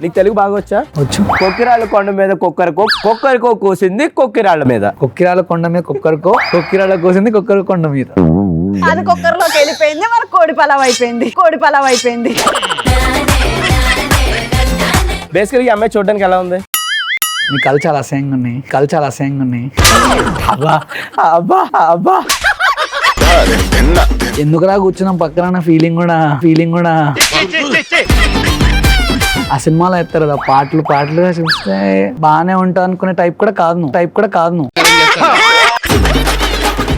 నీకు తెలుగు బాగా వచ్చా? వచ్చు. కొక్కిరాళ్ళ కొండ మీద కొక్కరికో కూసింది కొక్కిరాళ్ళ మీద. కొక్కిరాల కొండ మీద కొక్కిరాల కోసింది కొక్కర కొండ మీద. అది కుక్కర్లోకి వెళ్ళిపోయింది, మన కోడి పలావ్ అయిపోయింది. బేసికల్గా ఈ అమ్మాయి చూడడానికి ఎలా ఉంది? నీ కళ్ళు చాలా అసహ్యంగా ఉన్నాయి. అబ్బా అబ్బా అబ్బా ఎందుకురా కూర్చున్నాం పక్కన ఫీలింగ్ కూడా ఆ సినిమాలో ఎత్తారు కదా పాటలుగా చూస్తే బాగానే ఉంటా అనుకునే టైప్ కూడా కాదు నువ్వు.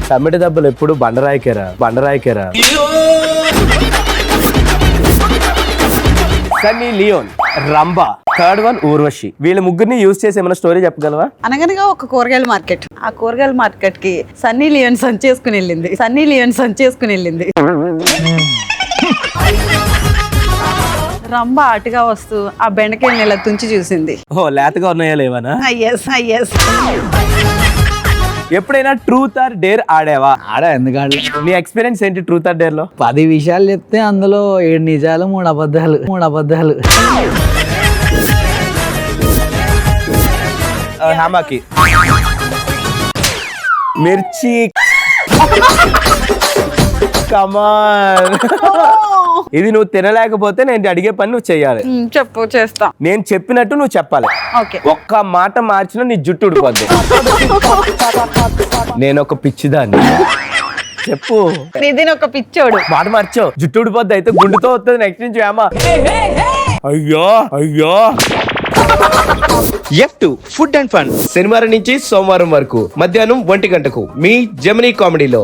తమ్మిడి దెబ్బలు ఎప్పుడు బండరాయికేరా. Sunny Leone, Rambha, third one Urvashi. వీళ్ళ ముగ్గురిని యూజ్ చేసి ఏమైనా స్టోరీ చెప్పగలవా? అనగనగా ఒక కూరగాయల మార్కెట్, ఆ కూరగాయల మార్కెట్ కి సన్నీ లియోన్ సంచేసుకుని వెళ్ళింది. రంభ అటుగా వస్తూ ఆ బెండకాయని ఇలా తుంచి చూసింది. ఓ లేతగా ఉన్నాయా లేవనా? అయ్యస్ ఎప్పుడైనా ట్రూత్ ఆర్ డేర్ ఆడావా? ఎందుకు ఆడలే? నీ ఎక్స్పీరియన్స్ ఏంటి ట్రూత్ ఆర్ డేర్ లో? 10 విషయాలు చెప్తే అందులో 7 నిజాలు 3 అబద్ధాలు. హమాకి మిర్చి కమాన్. ఇది నువ్వు తినలేకపోతే నేను అడిగే పని నువ్వు చెయ్యాలి. చెప్పు, చేస్తా. నేను చెప్పినట్టు నువ్వు చెప్పాలి. ఓకే. ఒక్క మాట మార్చినా నీ జుట్టు ఊడిపోద్ది. నేను ఒక పిచ్చిదాన్ని. చెప్పు. నిధిన్ ఒక పిచ్చోడు. మాట మార్చావు, జుట్టు ఊడిపోద్ది. అయితే గుండుతో వస్తుంది నెక్స్ట్ నుంచి. ఏమా అయ్యో F2 ఫుడ్ అండ్ ఫన్ శనివారం నుంచి సోమవారం వరకు మధ్యాహ్నం 1 గంటకు మీ జెమినీ కామెడీలో.